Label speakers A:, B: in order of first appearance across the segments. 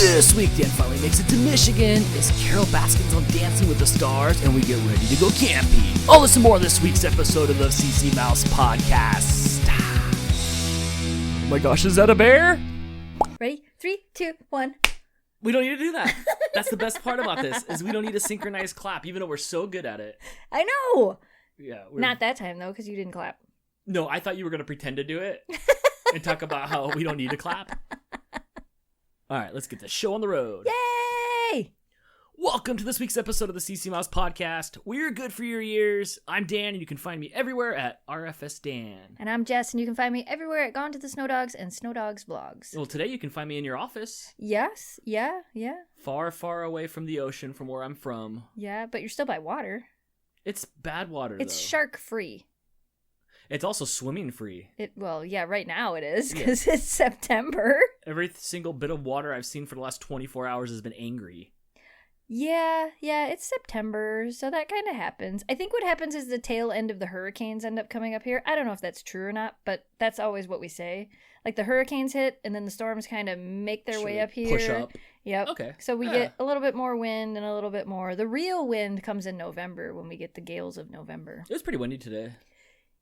A: This week, Dan finally makes it to Michigan as Carole Baskin's on Dancing with the Stars, and we get ready to go camping. All this and more this week's episode of the CC Mouse Podcast. Oh my gosh, is that a bear?
B: Ready? 3, 2, 1.
A: We don't need to do that. That's the best part about this, is we don't need a synchronized clap, even though we're so good at it.
B: I know.
A: Yeah.
B: Not that time, though, because you didn't clap.
A: No, I thought you were going to pretend to do it and talk about how we don't need to clap. All right, let's get the show on the road.
B: Yay!
A: Welcome to this week's episode of the CC Mouse Podcast. We're good for your ears. I'm Dan, and you can find me everywhere at RFS Dan.
B: And I'm Jess, and you can find me everywhere at Gone to the Snow Dogs and Snow Dogs Vlogs.
A: Well, today you can find me in your office.
B: Yes, yeah.
A: Far, far away from the ocean from where I'm from.
B: Yeah, but you're still by water.
A: It's bad water,
B: It's
A: though.
B: shark-free.
A: It's also swimming free.
B: Right now it is, because it's September.
A: Every single bit of water I've seen for the last 24 hours has been angry.
B: Yeah, it's September, so that kind of happens. I think what happens is the tail end of the hurricanes end up coming up here. I don't know if that's true or not, but that's always what we say. Like the hurricanes hit, and then the storms kind of make their way up here.
A: Push up.
B: Yep.
A: Okay.
B: So we get a little bit more wind and a little bit more. The real wind comes in November when we get the gales of November.
A: It was pretty windy today.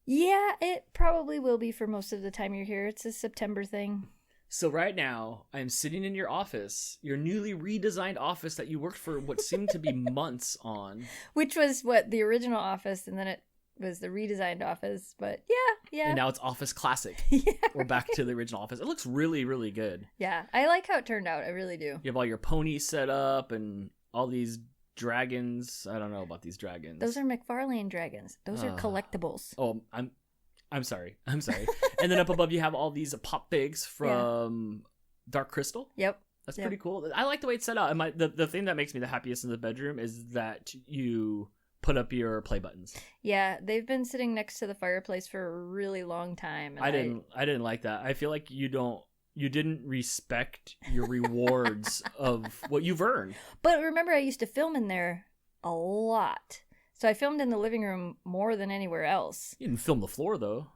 B: Yeah, it probably will be for most of the time you're here. It's a September thing.
A: So right now, I am sitting in your office, your newly redesigned office that you worked for what seemed to be months on.
B: Which was the original office, and then it was the redesigned office. But yeah.
A: And now it's Office Classic.
B: Yeah,
A: We're back to the original office. It looks really, really good.
B: Yeah, I like how it turned out. I really do.
A: You have all your ponies set up and all these dragons. I don't know about these dragons.
B: Those are McFarlane dragons. Those are collectibles.
A: Oh, I'm sorry. And then up above you have all these pop figs from Dark Crystal.
B: Yep.
A: That's pretty cool. I like the way it's set out. And the thing that makes me the happiest in the bedroom is that you put up your play buttons.
B: Yeah, they've been sitting next to the fireplace for a really long time. And
A: I didn't like that. I feel like you didn't respect your rewards of what you've earned.
B: But remember, I used to film in there a lot. So I filmed in the living room more than anywhere else.
A: You didn't film the floor, though.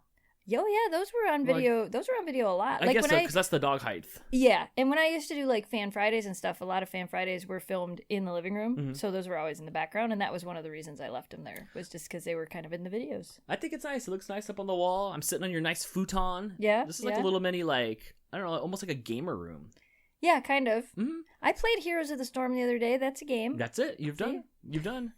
B: Yo, yeah, those were on video. Those were on video a lot.
A: I guess so, because that's the dog height.
B: Yeah, and when I used to do like Fan Fridays and stuff, a lot of Fan Fridays were filmed in the living room.
A: Mm-hmm.
B: So those were always in the background, and that was one of the reasons I left them there, was just because they were kind of in the videos.
A: I think it's nice. It looks nice up on the wall. I'm sitting on your nice futon.
B: Yeah.
A: This is like a little mini, like, I don't know, almost like a gamer room.
B: Yeah, kind of.
A: Mm-hmm.
B: I played Heroes of the Storm the other day. That's a game.
A: That's it. You've done.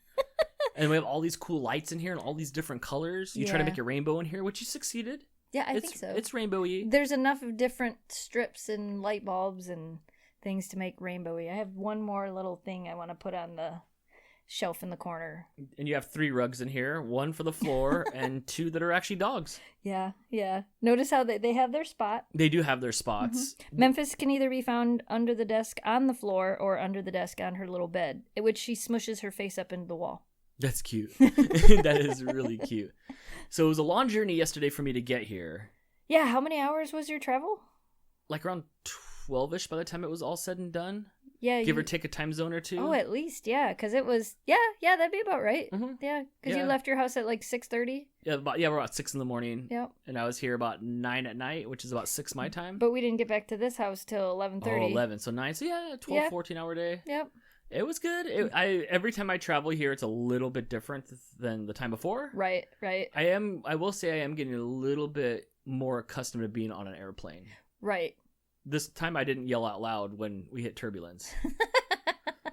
A: And we have all these cool lights in here and all these different colors. You try to make a rainbow in here, which you succeeded.
B: Yeah, I think so.
A: It's rainbowy.
B: There's enough of different strips and light bulbs and things to make rainbowy. I have one more little thing I want to put on the shelf in the corner.
A: And you have 3 rugs in here, 1 for the floor and 2 that are actually dogs.
B: Yeah. Notice how they have their spot.
A: They do have their spots.
B: Mm-hmm. Memphis can either be found under the desk on the floor or under the desk on her little bed, in which she smushes her face up into the wall.
A: That's cute. That is really cute. So it was a long journey yesterday for me to get here.
B: Yeah, how many hours was your travel?
A: Like around 12-ish by the time it was all said and done.
B: Yeah.
A: Give or take a time zone or 2.
B: Oh, at least, yeah, because it was, yeah, that'd be about right.
A: Mm-hmm.
B: Yeah, because you left your house at like 6:30.
A: Yeah, we're about 6 in the morning.
B: Yep.
A: And I was here about 9 at night, which is about 6 my time.
B: But we didn't get back to this house till 11:30.
A: Oh, 11. So 9. So yeah, 12, 14-hour day.
B: Yep.
A: It was good. Every time I travel here, it's a little bit different than the time before.
B: Right.
A: I will say I am getting a little bit more accustomed to being on an airplane.
B: Right.
A: This time I didn't yell out loud when we hit turbulence.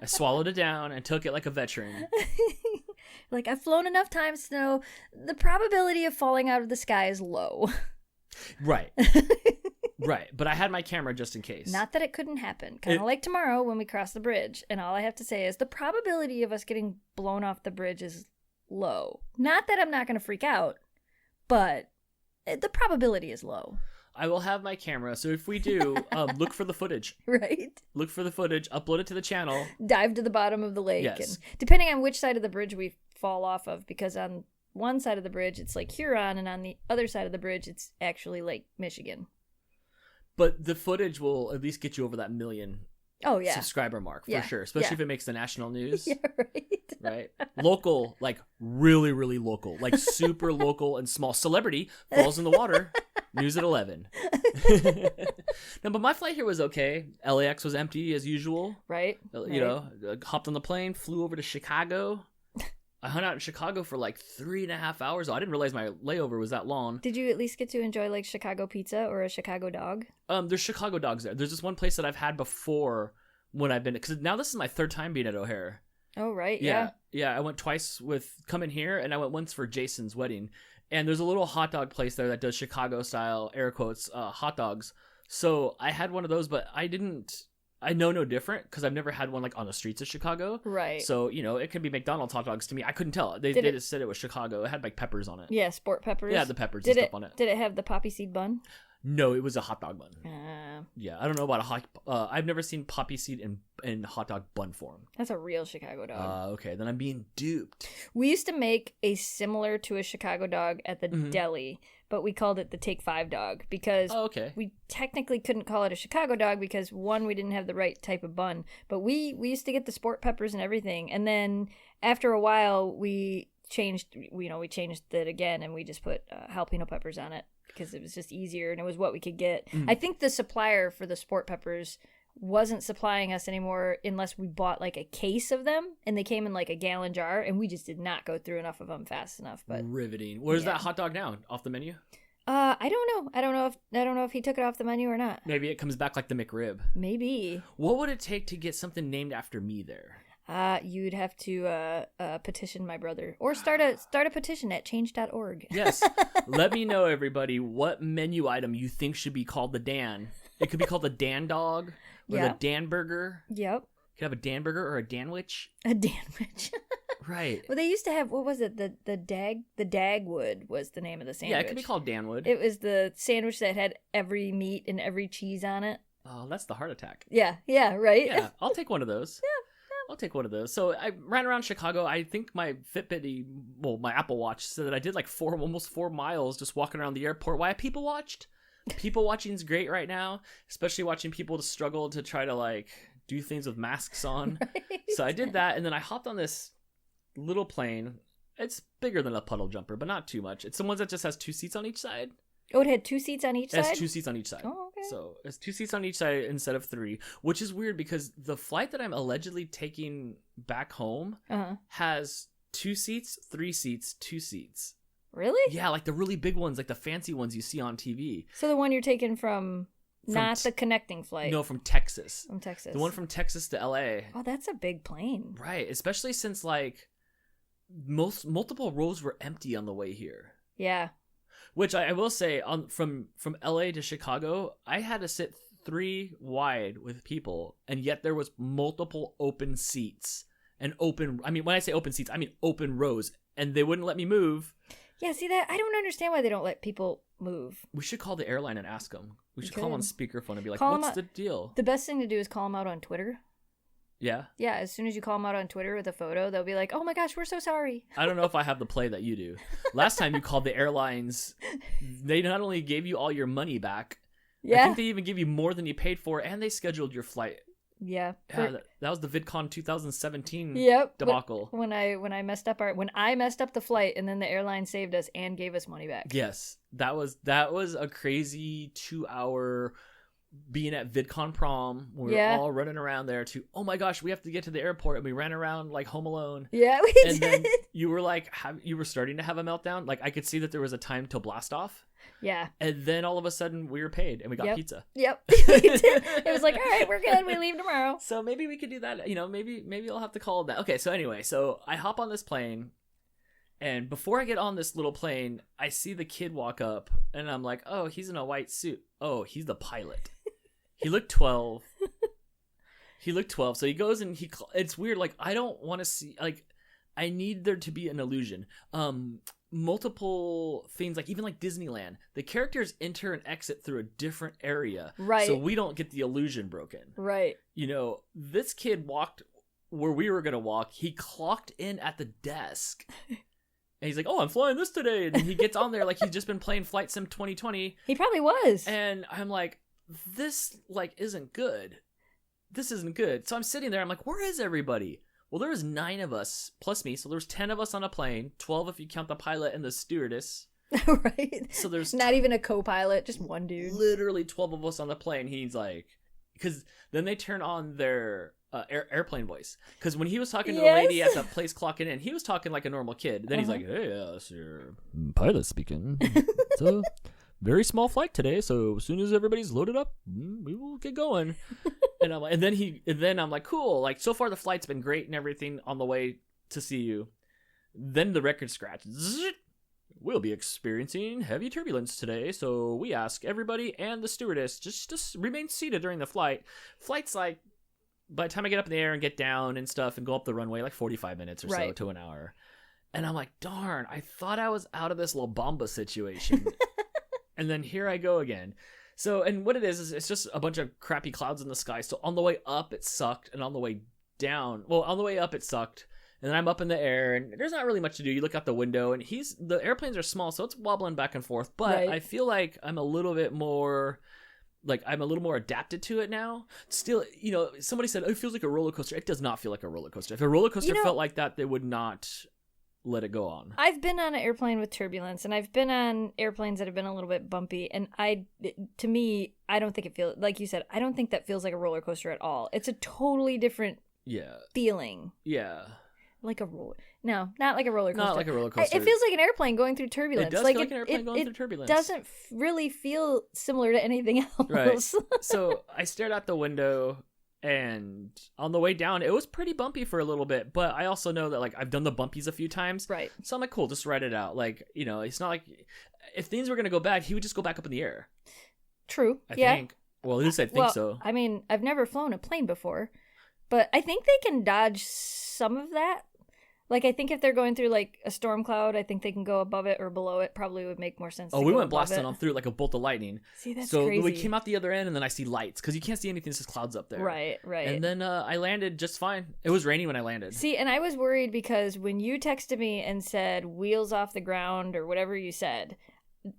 A: I swallowed it down and took it like a veteran.
B: Like, I've flown enough times to know the probability of falling out of the sky is low.
A: Right. Right, but I had my camera just in case.
B: Not that it couldn't happen. Kind of like tomorrow when we cross the bridge. And all I have to say is the probability of us getting blown off the bridge is low. Not that I'm not going to freak out, but the probability is low.
A: I will have my camera, so if we do, look for the footage.
B: Right.
A: Look for the footage, upload it to the channel.
B: Dive to the bottom of the lake.
A: Yes.
B: And depending on which side of the bridge we fall off of, because on one side of the bridge it's Lake Huron, and on the other side of the bridge it's actually Lake Michigan.
A: But the footage will at least get you over that 1 million subscriber mark for sure, especially if it makes the national news.
B: Yeah,
A: right. Local, like really, really local, like super local and small. Celebrity falls in the water. News at 11. No, but my flight here was okay. LAX was empty as usual.
B: Right.
A: You know, hopped on the plane, flew over to Chicago. I hung out in Chicago for like 3.5 hours. Oh, I didn't realize my layover was that long.
B: Did you at least get to enjoy like Chicago pizza or a Chicago dog?
A: There's Chicago dogs there. There's this one place that I've had before when I've been, because now this is my third time being at O'Hare.
B: Oh, right.
A: Yeah. I went twice with coming here, and I went once for Jason's wedding. And there's a little hot dog place there that does Chicago style, air quotes, hot dogs. So I had one of those, but I know no different because I've never had one like on the streets of Chicago. Right. So, you know, it could be McDonald's hot dogs to me. I couldn't tell. They just said it was Chicago. It had like peppers on it.
B: Yeah, sport peppers.
A: Yeah, the peppers and stuff on it.
B: Did it have the poppy seed bun?
A: No, it was a hot dog bun. Yeah, I don't know about a hot. I've never seen poppy seed in hot dog bun form.
B: That's a real Chicago dog.
A: Okay, then I'm being duped.
B: We used to make a similar to a Chicago dog at the deli, but we called it the Take 5 dog because we technically couldn't call it a Chicago dog because one, we didn't have the right type of bun, but we used to get the sport peppers and everything, and then after a while we changed it again, and we just put jalapeno peppers on it because it was just easier and it was what we could get. I think the supplier for the sport peppers wasn't supplying us anymore unless we bought like a case of them, and they came in like a gallon jar, and we just did not go through enough of them fast enough. But
A: riveting. Where's that hot dog now? Off the menu?
B: I don't know. I don't know if he took it off the menu or not.
A: Maybe it comes back like the McRib.
B: Maybe.
A: What would it take to get something named after me there?
B: You'd have to petition my brother, or start a petition at change.org.
A: Yes. Let me know, everybody, what menu item you think should be called the Dan. It could be called the Dan Dog or the Dan Burger. Yep. You could have a Dan Burger or a Danwich.
B: A Danwich.
A: Right.
B: Well, they used to have, what was it? The Dagwood was the name of the sandwich.
A: Yeah, it could be called Danwood.
B: It was the sandwich that had every meat and every cheese on it.
A: Oh, that's the heart attack.
B: Yeah, right?
A: Yeah, I'll take one of those.
B: Yeah.
A: I'll take one of those. So I ran around Chicago. I think my my Apple Watch said that I did like almost 4 miles just walking around the airport. Why I people watched? People watching is great right now, especially watching people struggle to try to like do things with masks on. Right. So I did that, and then I hopped on this little plane. It's bigger than a puddle jumper, but not too much. It's the ones that just has 2 seats on each side.
B: Oh, it had 2 seats on each side?
A: It has 2 seats on each side.
B: Oh, okay.
A: So it's 2 seats on each side instead of 3, which is weird because the flight that I'm allegedly taking back home has 2 seats, 3 seats, 2 seats.
B: Really?
A: Yeah, like the really big ones, like the fancy ones you see on TV.
B: So the one you're taking from not the connecting flight.
A: No, from Texas.
B: From Texas.
A: The one from Texas to LA.
B: Oh, that's a big plane.
A: Right, especially since like multiple rows were empty on the way here.
B: Yeah.
A: Which I will say, from LA to Chicago, I had to sit 3 wide with people, and yet there was multiple open seats and open. I mean, when I say open seats, I mean open rows, and they wouldn't let me move.
B: Yeah, see that? I don't understand why they don't let people move.
A: We should call the airline and ask them. We should call them on speakerphone and be like,
B: call
A: "What's the deal?"
B: The best thing to do is call them out on Twitter.
A: Yeah?
B: Yeah, as soon as you call them out on Twitter with a photo, they'll be like, oh my gosh, we're so sorry.
A: I don't know if I have the play that you do. Last time you called the airlines, they not only gave you all your money back, I think they even give you more than you paid for, and they scheduled your flight.
B: Yeah.
A: That was the VidCon 2017 debacle.
B: When I messed up the flight, and then the airline saved us and gave us money back.
A: Yes. That was a crazy 2-hour being at VidCon prom. We were all running around there to, oh my gosh, we have to get to the airport, and we ran around like Home Alone.
B: Yeah, we did.
A: And then you were like, you were starting to have a meltdown. Like I could see that there was a time till blast off.
B: Yeah.
A: And then all of a sudden we were paid and we got pizza.
B: Yep. It was like, all right, we're good. We leave tomorrow. So
A: maybe we could do that. You know, maybe I'll have to call that. Okay. So anyway, so I hop on this plane, and before I get on this little plane, I see the kid walk up, and I'm like, oh, he's in a white suit. Oh, he's the pilot. He looked 12. So he goes and it's weird. Like, I don't want to see, like, I need there to be an illusion. Multiple things, like even like Disneyland, the characters enter and exit through a different area. Right. So we don't get the illusion broken. Right. You know, this kid walked where we were going to walk. He clocked in at the desk. And he's like, oh, I'm flying this today. And he gets on there like he's just been playing Flight Sim 2020.
B: He probably was.
A: And I'm like, this like isn't good. This isn't good. So I'm sitting there. I'm like, where is everybody? Well, there was 9 of us plus me. So there was 10 of us on a plane, 12 if you count the pilot and the stewardess.
B: Right.
A: So there's
B: not even a co-pilot, just one dude.
A: Literally 12 of us on the plane. He's like, because then they turn on their airplane voice. Because when he was talking to the lady at the place clocking in, he was talking like a normal kid. Then he's like, hey, it's your pilot speaking. It's a very small flight today, so as soon as everybody's loaded up, we will get going. And I'm like, and then I'm like, cool. Like, so far the flight's been great and everything on the way to see you. Then the record scratch. Zzz, we'll be experiencing heavy turbulence today, so we ask everybody and the stewardess just to remain seated during the flight. Flight's like, by the time I get up in the air and get down and stuff and go up the runway, like 45 minutes or so to an hour. And I'm like, darn, I thought I was out of this La Bamba situation. And then here I go again. So, and what it is it's just a bunch of crappy clouds in the sky. So on the way up, it sucked. And on the way down, well, on the way up, it sucked. And then I'm up in the air, and there's not really much to do. You look out the window, and the airplanes are small, so it's wobbling back and forth. But I feel like I'm a little more adapted to it now. Still, somebody said, oh, it feels like a roller coaster. It does not feel like a roller coaster. If a roller coaster felt like that, they would not let it go on.
B: I've been on an airplane with turbulence, and I've been on airplanes that have been a little bit bumpy, and to me, I don't think it feels, like you said, I don't think that feels like a roller coaster at all. It's a totally different feeling.
A: Yeah.
B: Like a roller. No, not like a roller coaster.
A: Not like a roller coaster.
B: It feels like an airplane going through turbulence.
A: It does feel like an airplane going through turbulence.
B: It doesn't really feel similar to anything else.
A: Right. So I stared out the window, and on the way down, it was pretty bumpy for a little bit. But I also know that, like, I've done the bumpies a few times.
B: Right.
A: So I'm like, cool, just ride it out. Like, it's not like if things were going to go bad, he would just go back up in the air.
B: True.
A: I think. Well, at least I think so.
B: I mean, I've never flown a plane before, but I think they can dodge some of that. Like, I think if they're going through, like, a storm cloud, I think they can go above it or below it. Probably would make more sense
A: we went blasting on through it like a bolt of lightning.
B: See, that's
A: So
B: crazy.
A: we came out the other end, and then I see lights, because you can't see anything, it's just clouds up there.
B: Right.
A: And then I landed just fine. It was raining when I landed.
B: See, and I was worried because when you texted me and said, wheels off the ground, or whatever you said,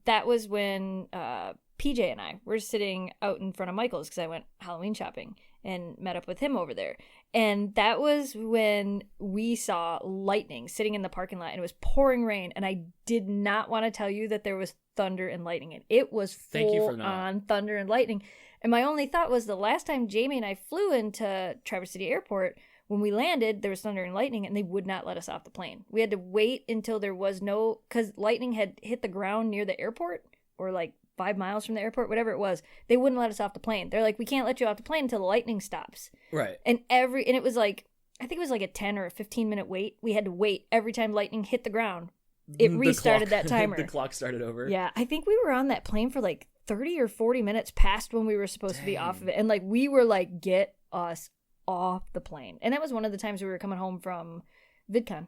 B: that was when PJ and I were sitting out in front of Michael's, because I went Halloween shopping and met up with him over there. And that was when we saw lightning sitting in the parking lot, and it was pouring rain, and I did not want to tell you that there was thunder and lightning. And it was full on thunder and lightning. And my only thought was, the last time Jamie and I flew into Traverse City Airport, when we landed, there was thunder and lightning, and they would not let us off the plane. We had to wait until there was no, because lightning had hit the ground near the airport, or like 5 miles from the airport, whatever it was. They wouldn't let us off the plane. They're like, we can't let you off the plane until the lightning stops.
A: Right.
B: And it was like, I think it was like a 10 or a 15 minute wait. We had to wait every time lightning hit the ground. It restarted that timer.
A: The clock started over.
B: Yeah. I think we were on that plane for like 30 or 40 minutes past when we were supposed to be off of it. And like, we were like, get us off the plane. And that was one of the times we were coming home from VidCon.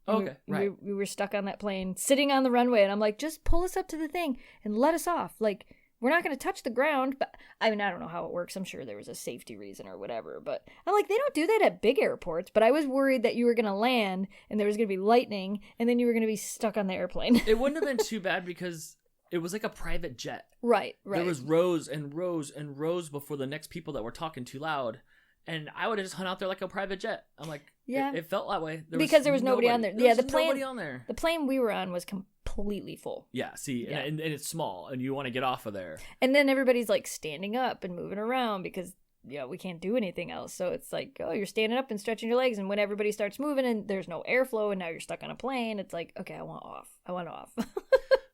A: Okay, right.
B: We were stuck on that plane, sitting on the runway, and I'm like, just pull us up to the thing and let us off. Like, we're not going to touch the ground. But I mean, I don't know how it works. I'm sure there was a safety reason or whatever. But I'm like, they don't do that at big airports. But I was worried that you were going to land and there was going to be lightning, and then you were going to be stuck on the airplane.
A: It wouldn't have been too bad because it was like a private jet.
B: Right.
A: There was rows and rows and rows before the next people that were talking too loud. And I would have just hung out there like a private jet. I'm like,
B: yeah,
A: it felt that way.
B: There was nobody on there.
A: The plane. Nobody on there.
B: The plane we were on was completely full.
A: Yeah. See, yeah. And it's small, and you want to get off of there.
B: And then everybody's like standing up and moving around because we can't do anything else. So it's like, oh, you're standing up and stretching your legs, and when everybody starts moving and there's no airflow, and now you're stuck on a plane, it's like, okay, I want off.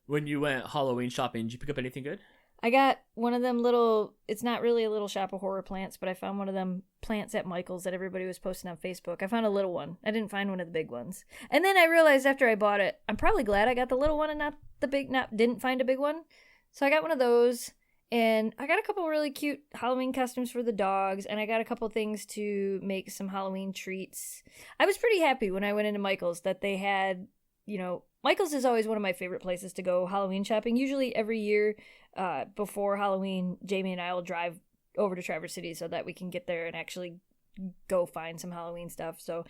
A: When you went Halloween shopping, did you pick up anything good?
B: I got one of them little, it's not really a little shop of horror plants, but I found one of them plants at Michael's that everybody was posting on Facebook. I found a little one. I didn't find one of the big ones. And then I realized after I bought it, I'm probably glad I got the little one and didn't find a big one. So I got one of those, and I got a couple really cute Halloween costumes for the dogs, and I got a couple things to make some Halloween treats. I was pretty happy when I went into Michael's that they had, Michael's is always one of my favorite places to go Halloween shopping. Usually every year before Halloween, Jamie and I will drive over to Traverse City so that we can get there and actually go find some Halloween stuff. So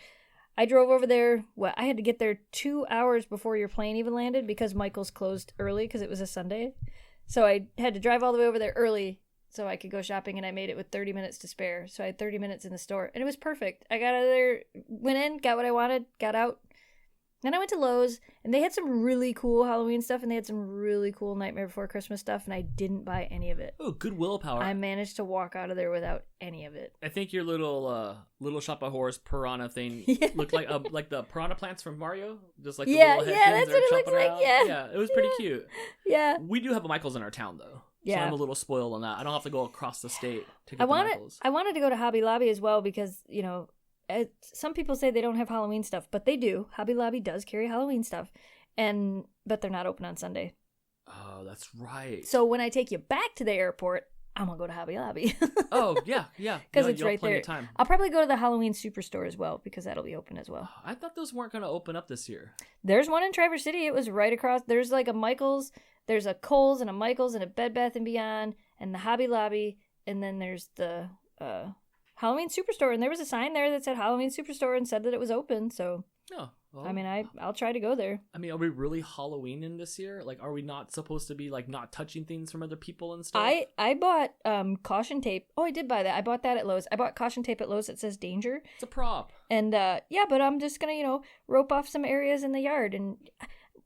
B: I drove over there. I had to get there 2 hours before your plane even landed because Michael's closed early because it was a Sunday. So I had to drive all the way over there early so I could go shopping, and I made it with 30 minutes to spare. So I had 30 minutes in the store, and it was perfect. I got out of there, went in, got what I wanted, got out. Then I went to Lowe's, and they had some really cool Halloween stuff, and they had some really cool Nightmare Before Christmas stuff, and I didn't buy any of it.
A: Oh, good willpower.
B: I managed to walk out of there without any of it.
A: I think your little Shop of Horrors piranha thing looked like the piranha plants from Mario, just like the little head
B: that's what it looks like.
A: Yeah, it was pretty cute.
B: Yeah,
A: we do have a Michael's in our town though.
B: Yeah,
A: so I'm a little spoiled on that. I don't have to go across the state to get the Michael's.
B: I wanted to go to Hobby Lobby as well because some people say they don't have Halloween stuff, but they do. Hobby Lobby does carry Halloween stuff, but they're not open on Sunday.
A: Oh, that's right.
B: So when I take you back to the airport, I'm gonna go to Hobby Lobby.
A: Oh yeah,
B: because it's right there.
A: Time.
B: I'll probably go to the Halloween Superstore as well because that'll be open as well.
A: I thought those weren't gonna open up this year.
B: There's one in Traverse City. It was right across. There's like a Michael's. There's a Kohl's and a Michael's and a Bed Bath & Beyond and the Hobby Lobby, and then there's the Halloween Superstore. And there was a sign there that said Halloween Superstore and said that it was open. So,
A: well,
B: I mean, I'll try to go there.
A: I mean, are we really Halloween in this year? Like, are we not supposed to be like not touching things from other people and stuff?
B: I bought caution tape. Oh, I did buy that. I bought that at Lowe's. I bought caution tape at Lowe's that says danger.
A: It's a prop.
B: And but I'm just gonna rope off some areas in the yard, and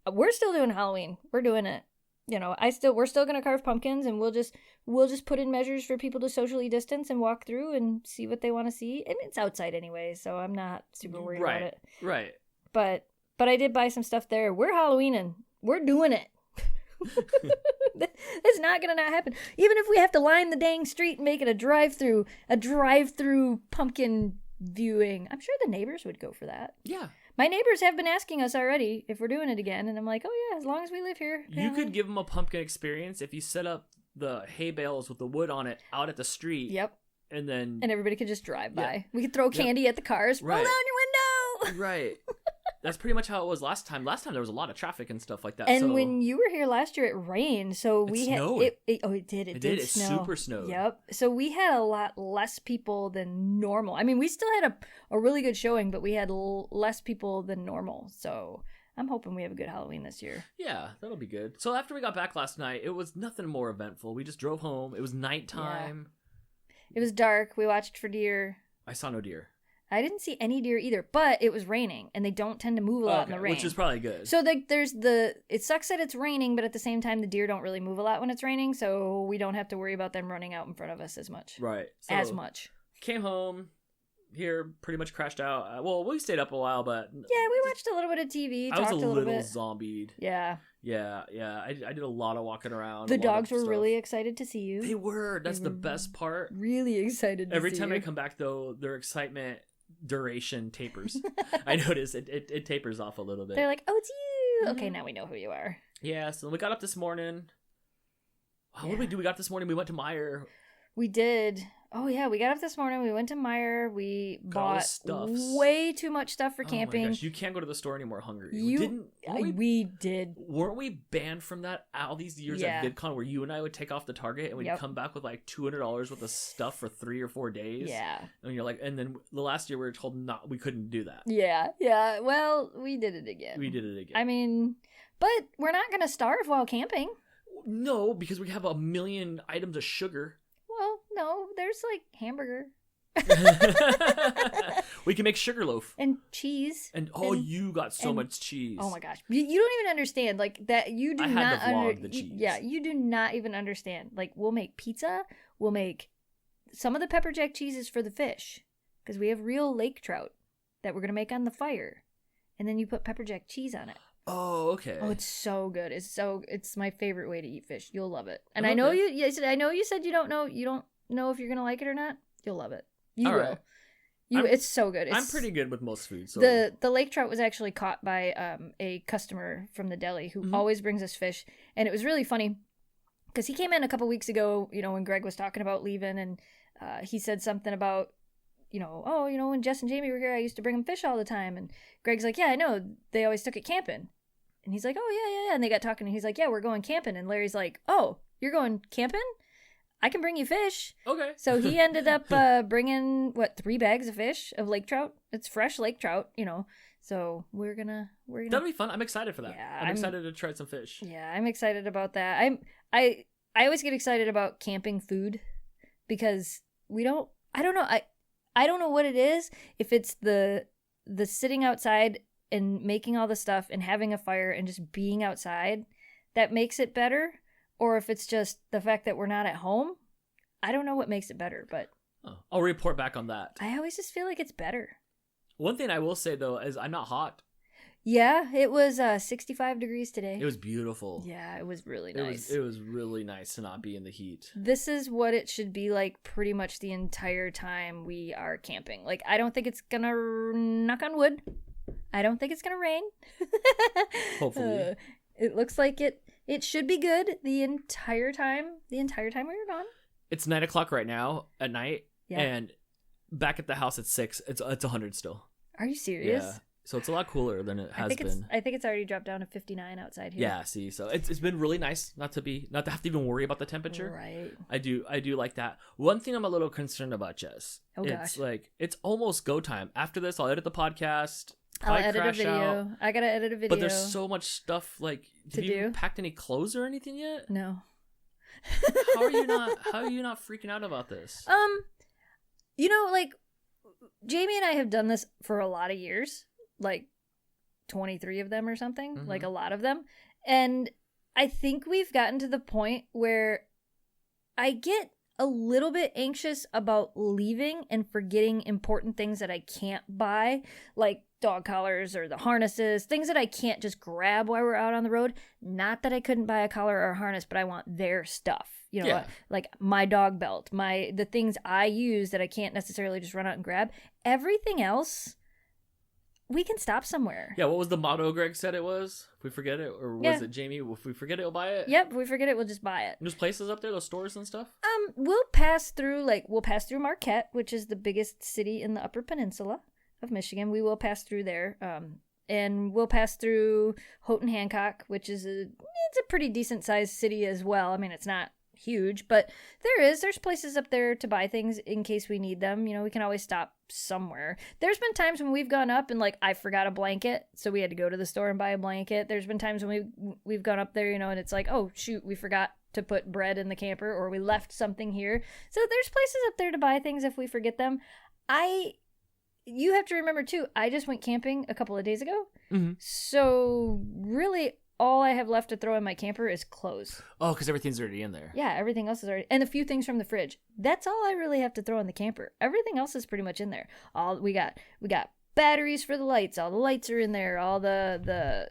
B: we're still doing Halloween. We're doing it. We're still gonna carve pumpkins, and we'll just put in measures for people to socially distance and walk through and see what they want to see. And it's outside anyway, so I'm not super worried about it.
A: Right.
B: But I did buy some stuff there. We're Halloweening. We're doing it. It's not gonna not happen. Even if we have to line the dang street and make it a drive-through pumpkin viewing, I'm sure the neighbors would go for that.
A: Yeah.
B: My neighbors have been asking us already if we're doing it again, and I'm like, oh yeah, as long as we live here.
A: You could give them a pumpkin experience if you set up the hay bales with the wood on it out at the street.
B: Yep.
A: And
B: everybody could just drive by. We could throw candy at the cars.
A: Right.
B: Roll down your window.
A: Right. That's pretty much how it was last time. Last time there was a lot of traffic and stuff like that.
B: And when you were here last year, it rained, so
A: it snowed.
B: It did. It did snow.
A: It super snowed.
B: Yep. So we had a lot less people than normal. I mean, we still had a really good showing, but we had less people than normal. So I'm hoping we have a good Halloween this year.
A: Yeah, that'll be good. So after we got back last night, it was nothing more eventful. We just drove home. It was nighttime.
B: Yeah. It was dark. We watched for deer.
A: I saw no deer.
B: I didn't see any deer either, but it was raining, and they don't tend to move a lot in the rain.
A: Which is probably good.
B: So it sucks that it's raining, but at the same time, the deer don't really move a lot when it's raining, so we don't have to worry about them running out in front of us as much.
A: Right.
B: As much.
A: Came home, here, pretty much crashed out. Well, we stayed up a while, but...
B: Yeah, we watched a little bit of TV, talked a little bit.
A: I was a little zombied.
B: Yeah.
A: Yeah. I did a lot of walking around.
B: The dogs were really excited to see you.
A: They were. That's the best part.
B: Really excited to see you.
A: Every time I come back, though, their excitement... duration tapers. I noticed it tapers off a little bit.
B: They're like, oh, it's you. Okay, now we know who you are.
A: Yeah, so we got up this morning. What did we do? We got up this morning. We went to Meijer.
B: We did. Oh yeah, we got up this morning. We went to Meijer. We bought way too much stuff for camping.
A: Oh my gosh, you can't go to the store anymore hungry.
B: We did.
A: Weren't we banned from that all these years at VidCon, where you and I would take off the Target and we'd come back with like $200 worth of stuff for 3 or 4 days?
B: Yeah.
A: And you're like, and then the last year we were told we couldn't do that.
B: Yeah. Well, we did it again. I mean, but we're not gonna starve while camping.
A: No, because we have a million items of sugar.
B: Well, no, there's like hamburger.
A: We can make sugar loaf.
B: And cheese.
A: And you got so much cheese.
B: Oh my gosh. You don't even understand. Like that you do
A: I
B: not
A: had to vlog the cheese.
B: You do not even understand. Like we'll make pizza, we'll make some of the pepper jack cheeses for the fish. Because we have real lake trout that we're gonna make on the fire. And then you put pepper jack cheese on it.
A: Oh, okay.
B: Oh, it's so good. It's my favorite way to eat fish. You'll love it. And I know you said you don't know if you're gonna like it or not. You'll love it. You will.
A: Right.
B: It's so good.
A: I'm pretty good with most food. So
B: the lake trout was actually caught by a customer from the deli who always brings us fish, and it was really funny because he came in a couple weeks ago. When Greg was talking about leaving, and he said something about when Jess and Jamie were here, I used to bring them fish all the time, and Greg's like, yeah, I know. They always took it camping. And he's like, oh, yeah. And they got talking, and he's like, yeah, we're going camping. And Larry's like, oh, you're going camping? I can bring you fish.
A: Okay.
B: So he ended up bringing, 3 bags of fish, of lake trout. It's fresh lake trout, So we're gonna.
A: That'll be fun. I'm excited for that.
B: Yeah,
A: I'm excited to try some fish.
B: Yeah, I'm excited about that. I always get excited about camping food because I don't know what it is. If it's the sitting outside and making all the stuff and having a fire and just being outside that makes it better, or if it's just the fact that we're not at home. I don't know what makes it better, but
A: I'll report back on that.
B: I always just feel like it's better.
A: One thing I will say, though, is I'm not hot.
B: Yeah, it was 65 degrees today.
A: It was beautiful.
B: Yeah, it was really nice.
A: It was really nice to not be in the heat.
B: This is what it should be like pretty much the entire time we are camping. Like, I don't think it's gonna, knock on wood, I don't think it's gonna rain.
A: Hopefully.
B: It looks like it should be good the entire time we were gone.
A: It's 9 o'clock right now at night,
B: Yeah.
A: and back at the house at 6, it's 100 still.
B: Are you serious?
A: Yeah. So it's a lot cooler than it has been.
B: I think it's already dropped down to 59 outside here.
A: Yeah, see, so it's been really nice not to have to even worry about the temperature.
B: Right.
A: I do like that. One thing I'm a little concerned about, Jess.
B: Oh,
A: it's
B: gosh.
A: like it's almost go time. After this, I'll edit the podcast.
B: I'll edit a
A: crash
B: video.
A: out,
B: I gotta edit a video.
A: but there's so much stuff like
B: to
A: have you
B: do.
A: packed any clothes or anything yet?
B: No.
A: How are you not freaking out about this?
B: You know, like, Jamie and I have done this for a lot of years, like 23 of them or something,
A: Mhm.
B: like a lot of them. And I think we've gotten to the point where I get a little bit anxious about leaving and forgetting important things that I can't buy, like dog collars or the harnesses, things that I can't just grab while we're out on the road. Not that I couldn't buy a collar or a harness, but I want their stuff. You know,
A: Yeah.
B: like my dog belt, the things I use that I can't necessarily just run out and grab. Everything else, we can stop somewhere.
A: Yeah, what was the motto Greg said it was? If we forget it, or was it Jamie? If we forget it, we'll buy it.
B: Yep, if we forget it, we'll just buy it.
A: There's places up there, those stores and stuff.
B: We'll pass through Marquette, which is the biggest city in the Upper Peninsula of Michigan. We will pass through there. And we'll pass through Houghton Hancock, which is it's a pretty decent sized city as well. I mean, it's not huge, but there's places up there to buy things in case we need them. You know, we can always stop somewhere. There's been times when we've gone up and like I forgot a blanket, so we had to go to the store and buy a blanket. There's been times when we've gone up there, you know, and it's like, oh shoot, we forgot to put bread in the camper, or we left something here. So there's places up there to buy things if we forget them. You have to remember too, I just went camping a couple of days ago.
A: Mm-hmm.
B: So really all I have left to throw in my camper is clothes.
A: Oh, because everything's already in there.
B: Yeah, everything else is already, and a few things from the fridge. That's all I really have to throw in the camper. Everything else is pretty much in there. We got batteries for the lights. All the lights are in there. All the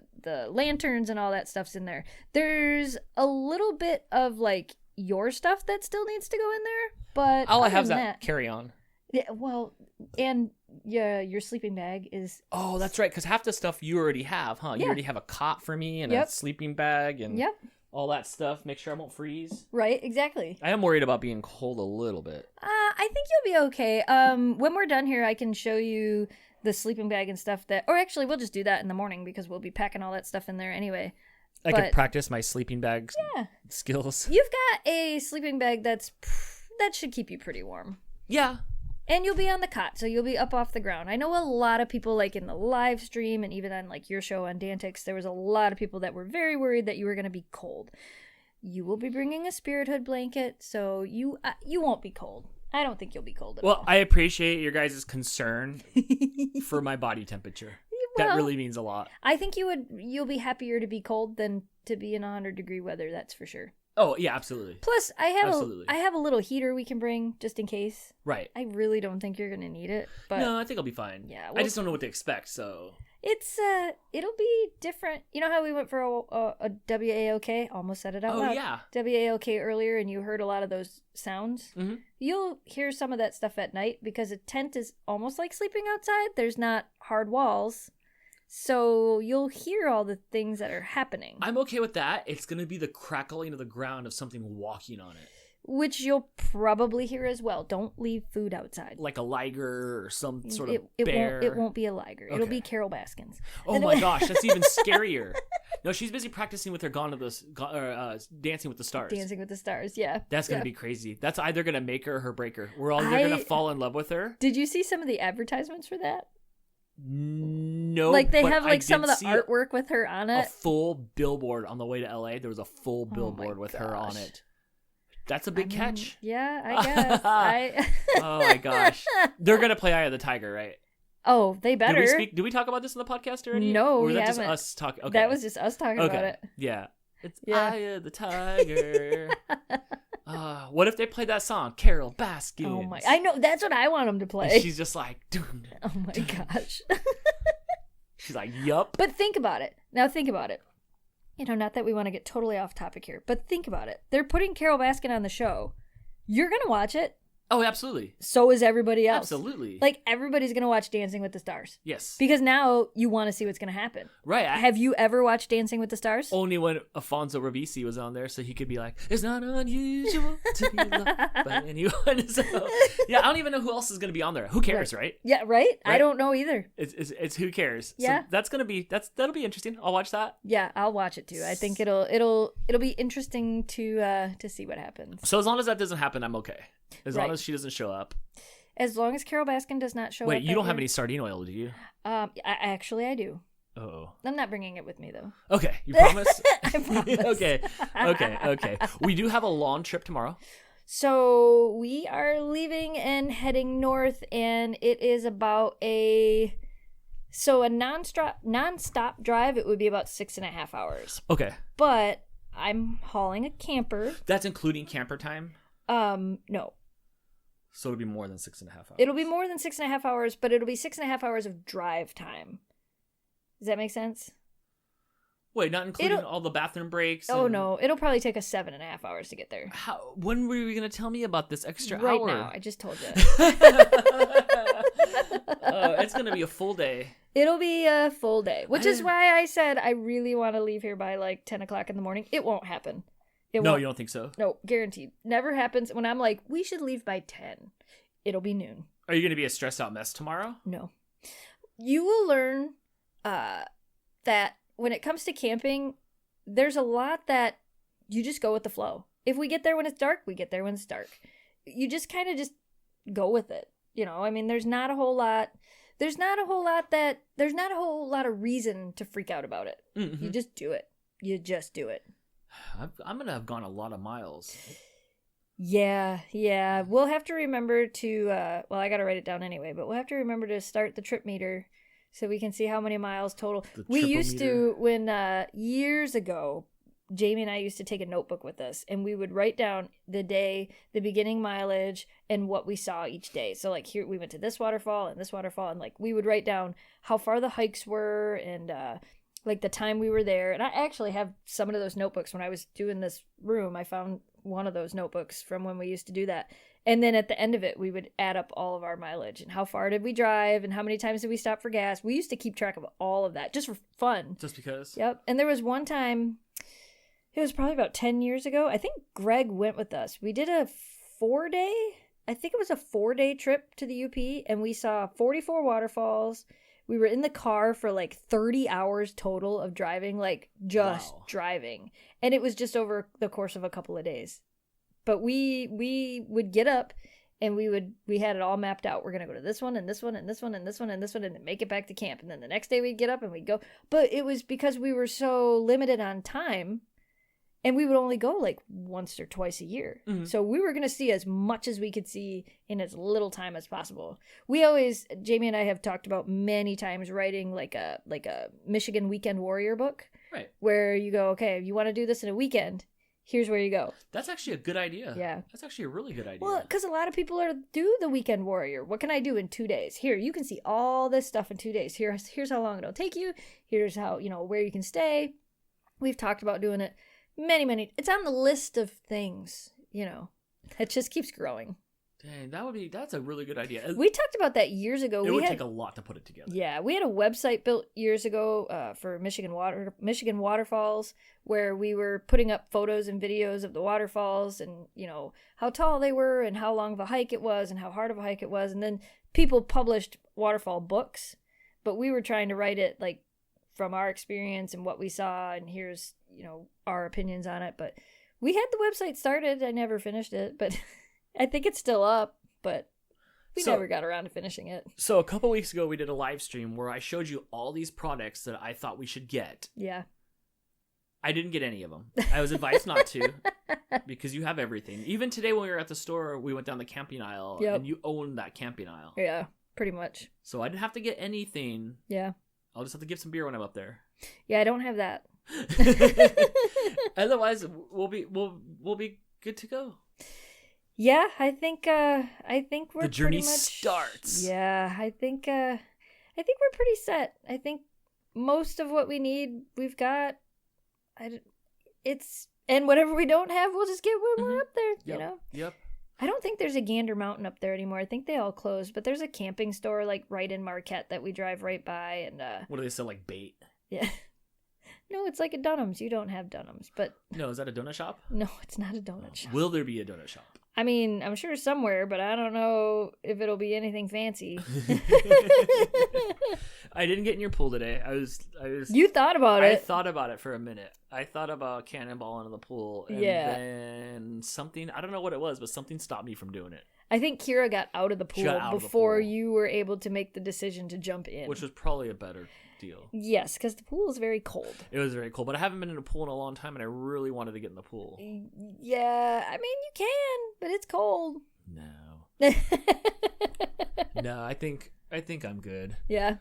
B: lanterns and all that stuff's in there. There's a little bit of like your stuff that still needs to go in there, but
A: All I
B: other
A: have is
B: than
A: that carry-on.
B: Yeah, well, and yeah, your sleeping bag is.
A: Oh, that's right, because half the stuff you already have, huh? You
B: Yeah.
A: already have a cot for me and
B: Yep.
A: a sleeping bag and
B: Yep.
A: all that stuff. Make sure I won't freeze.
B: Right, exactly.
A: I am worried about being cold a little bit.
B: I think you'll be okay. When we're done here, I can show you the sleeping bag and stuff or actually, we'll just do that in the morning because we'll be packing all that stuff in there anyway.
A: I
B: But-
A: could practice my sleeping bag skills.
B: You've got a sleeping bag that should keep you pretty warm.
A: Yeah.
B: And you'll be on the cot, so you'll be up off the ground. I know a lot of people, like in the live stream and even on like your show on Dantix, there was a lot of people that were very worried that you were going to be cold. You will be bringing a Spirit Hood blanket, so you won't be cold. I don't think you'll be cold at all.
A: Well, I appreciate your guys' concern for my body temperature. That
B: Well,
A: really means a lot.
B: I think you'll be happier to be cold than to be in 100-degree weather, that's for sure.
A: Oh, yeah, absolutely.
B: Plus,
A: Absolutely.
B: I have a little heater we can bring just in case.
A: Right.
B: I really don't think you're going to need it, but
A: No, I think I'll be fine.
B: Yeah,
A: I just don't know what to expect, so.
B: it'll be different. You know how we went for a WAOK? Almost said it out
A: Oh,
B: loud.
A: yeah.
B: WAOK earlier, and you heard a lot of those sounds.
A: Mhm.
B: You'll hear some of that stuff at night because a tent is almost like sleeping outside. There's not hard walls, so you'll hear all the things that are happening,
A: I'm okay with that. It's going to be the crackling of the ground of something walking on it.
B: which you'll probably hear as well. Don't leave food outside.
A: Like a liger or some sort of
B: It
A: bear.
B: won't be a liger. It'll
A: Okay.
B: be Carole Baskin's.
A: Oh my gosh, that's even scarier. No, she's busy practicing with her Dancing with the Stars.
B: Dancing with the Stars, yeah.
A: That's going to
B: Yeah.
A: be crazy. That's either going to make her or break her. We're either going to fall in love with her.
B: Did you see some of the advertisements for that?
A: No,
B: Like they
A: but
B: have
A: I
B: like some
A: did
B: of the
A: see
B: artwork with her on
A: a
B: it.
A: full billboard on the way to LA. There was a full
B: my
A: billboard with her on
B: gosh.
A: it. That's a big catch.
B: Yeah, I guess.
A: Oh my gosh. They're going to play Eye of the Tiger, right?
B: Oh, they better.
A: Did we talk about this in the podcast already?
B: No,
A: or was
B: we
A: that
B: haven't.
A: just us talking? Okay.
B: That was just us talking about it.
A: Yeah. It's
B: Yeah.
A: Eye of the Tiger. What if they played that song, Carole Baskin?
B: Oh my! I know that's what I want them to play.
A: And she's just like, dude.
B: Oh my gosh.
A: She's like, yup.
B: But think about it. Now think about it. Not that we want to get totally off topic here, but think about it. They're putting Carole Baskin on the show. You're gonna watch it.
A: Oh, absolutely.
B: So is everybody else.
A: Absolutely.
B: Like, everybody's going to watch Dancing with the Stars.
A: Yes.
B: Because now you want to see what's going to happen.
A: Right.
B: Have you ever watched Dancing with the Stars?
A: Only when Alfonso Ribisi was on there, so he could be like, it's not unusual to be loved by anyone. So, yeah, I don't even know who else is going to be on there. Who cares, right?
B: Yeah, right? I don't know either.
A: It's who cares.
B: Yeah.
A: So that'll be interesting. I'll watch that.
B: Yeah, I'll watch it too. I think it'll be interesting to see what happens.
A: So as long as that doesn't happen, I'm okay. As long
B: Right.
A: as she doesn't show up.
B: As long as Carole Baskin does not show up.
A: Wait, you don't have any sardine oil, do you?
B: Actually, I do.
A: Oh.
B: I'm not bringing it with me though.
A: Okay, you promise?
B: I promise.
A: Okay. We do have a long trip tomorrow.
B: So we are leaving and heading north, and it is about a non-stop drive. It would be about 6.5 hours.
A: Okay.
B: But I'm hauling a camper.
A: That's including camper time?
B: No.
A: So it'll be more than 6.5 hours.
B: It'll be more than 6.5 hours, but it'll be 6.5 hours of drive time. Does that make sense?
A: Wait, not including all the bathroom breaks?
B: Oh, no. It'll probably take us 7.5 hours to get there.
A: When were you going to tell me about this extra
B: right
A: hour?
B: now. I just told you.
A: It's going to be a full day.
B: It'll be a full day, which is why I said I really want to leave here by like 10 o'clock in the morning. It won't happen.
A: No, you don't think so?
B: No, guaranteed. Never happens. When I'm like, we should leave by 10, it'll be noon.
A: Are you going to be a stressed out mess tomorrow?
B: No. You will learn that when it comes to camping, there's a lot that you just go with the flow. If we get there when it's dark, we get there when it's dark. You just kind of just go with it. I mean, there's not a whole lot of reason to freak out about it.
A: Mm-hmm.
B: You just do it.
A: I'm going to have gone a lot of miles.
B: Yeah. We'll have to remember to, I got to write it down anyway, but we'll have to remember to start the trip meter so we can see how many miles total. We used to, when years ago, Jamie and I used to take a notebook with us, and we would write down the day, the beginning mileage, and what we saw each day. So, like, here we went to this waterfall, and like we would write down how far the hikes were, and like the time we were there. And I actually have some of those notebooks. When I was doing this room, I found one of those notebooks from when we used to do that. And then at the end of it, we would add up all of our mileage and how far did we drive and how many times did we stop for gas. We used to keep track of all of that just for fun.
A: Just because?
B: Yep. And there was one time, it was probably about 10 years ago. I think Greg went with us. We did a 4-day trip to the UP, and we saw 44 waterfalls. We were in the car for like 30 hours total of driving, like just driving. And it was just over the course of a couple of days. But we would get up and we had it all mapped out. We're going to go to this one and this one and this one and this one and this one and then make it back to camp. And then the next day we'd get up and we'd go. But it was because we were so limited on time, and we would only go like once or twice a year. Mm-hmm. So we were going to see as much as we could see in as little time as possible. Jamie and I have talked about many times writing like a Michigan Weekend Warrior book.
A: Right. Where
B: you go, okay, if you want to do this in a weekend, here's where you go.
A: That's actually a good idea.
B: Yeah.
A: That's actually a really good idea.
B: Well, because a lot of people do the Weekend Warrior. What can I do in 2 days? Here, you can see all this stuff in 2 days. Here's how long it'll take you. Here's how, where you can stay. We've talked about doing it. Many. It's on the list of things, it just keeps growing.
A: Dang, that's a really good idea.
B: We talked about that years ago.
A: It would take a lot to put it together.
B: Yeah, we had a website built years ago for Michigan waterfalls, where we were putting up photos and videos of the waterfalls and, how tall they were and how long of a hike it was and how hard of a hike it was. And then people published waterfall books, but we were trying to write it like from our experience and what we saw, and here's, our opinions on it. But we had the website started. I never finished it, but I think it's still up, but we never got around to finishing it.
A: So a couple weeks ago, we did a live stream where I showed you all these products that I thought we should get.
B: Yeah.
A: I didn't get any of them. I was advised not to because you have everything. Even today when we were at the store, we went down the camping aisle, and you own that camping aisle.
B: Yeah. Pretty much.
A: So I didn't have to get anything.
B: Yeah.
A: I'll just have to get some beer when I'm up there.
B: Yeah, I don't have that.
A: Otherwise, we'll be good to go.
B: Yeah, I think we're
A: the journey
B: pretty much,
A: starts.
B: Yeah, I think we're pretty set. I think most of what we need we've got. And whatever we don't have, we'll just get when we're up there.
A: Yep.
B: You know.
A: Yep.
B: I don't think there's a Gander Mountain up there anymore. I think they all closed, but there's a camping store like right in Marquette that we drive right by, and
A: what do they sell, like bait?
B: Yeah. No, it's like a Dunham's. You don't have Dunham's, but
A: no, is that a donut shop?
B: No, it's not a donut shop.
A: Will there be a donut shop?
B: I mean, I'm sure somewhere, but I don't know if it'll be anything fancy.
A: I didn't get in your pool today. I was.
B: You thought about it.
A: I thought about it for a minute. I thought about cannonballing into the pool, and then something, I don't know what it was, but something stopped me from doing it.
B: I think Kira got out of the pool before you were able to make the decision to jump in.
A: Which was probably a better deal.
B: Yes, because the pool is very cold.
A: It was very cold, but I haven't been in a pool in a long time, and I really wanted to get in the pool.
B: Yeah, I mean, you can, but it's cold.
A: No. No, I think I'm good.
B: Yeah.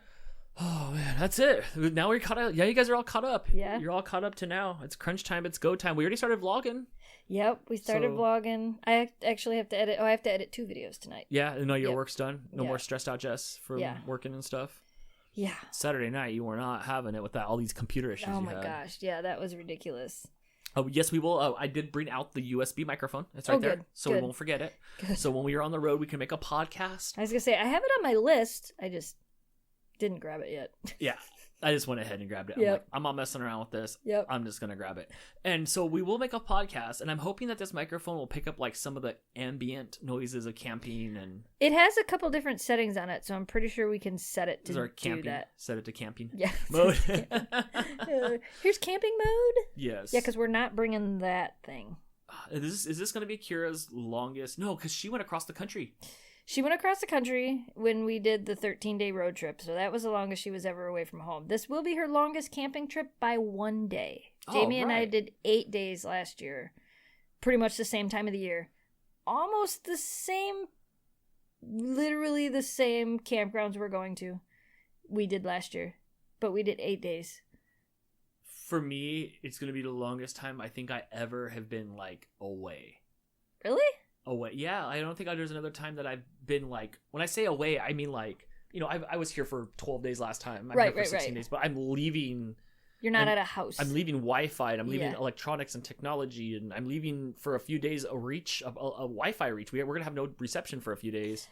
A: Oh man, that's it. Now we're caught up. Yeah, you guys are all caught up.
B: Yeah.
A: You're all caught up to now. It's crunch time. It's go time. We already started vlogging.
B: Yep, we started vlogging. I actually have to edit. I have to edit 2 videos tonight.
A: Yeah, no, your work's done. No more stressed out, Jess, from working and stuff.
B: Yeah.
A: Saturday night, you were not having it with all these computer issues.
B: Oh my gosh, yeah, that was ridiculous.
A: Oh yes, we will. I did bring out the USB microphone. It's right there, so we won't forget it.
B: Good.
A: So when we are on the road, we can make a podcast.
B: I was gonna say I have it on my list. I just didn't grab it yet.
A: Yeah, I just went ahead and grabbed it.
B: Yep.
A: I'm not messing around with this.
B: Yep.
A: I'm just gonna grab it. And so we will make a podcast, and I'm hoping that this microphone will pick up like some of the ambient noises of camping, and
B: it has a couple different settings on it, so I'm pretty sure we can set it to do that.
A: Set it to camping.
B: Yeah.
A: Mode.
B: Here's camping mode.
A: Yes.
B: Yeah, because we're not bringing that thing.
A: Is this going to be Kira's longest? No, because she went across the country.
B: She went across the country when we did the 13-day road trip, so that was the longest she was ever away from home. This will be her longest camping trip by 1 day. Jamie and I did 8 days last year, pretty much the same time of the year. Almost the same, literally the same campgrounds we're going to we did last year, but we did 8 days.
A: For me, it's going to be the longest time I think I ever have been, like, away.
B: Really?
A: Away. Yeah, I don't think there's another time that I've been, like, when I say away, I mean, like, you know, I was here for 12 days last time. I'm here for 16 days, but I'm leaving. You're
B: not at a house.
A: I'm leaving Wi-Fi, and I'm leaving electronics and technology, and I'm leaving for a few days a Wi-Fi reach. We're going to have no reception for a few days.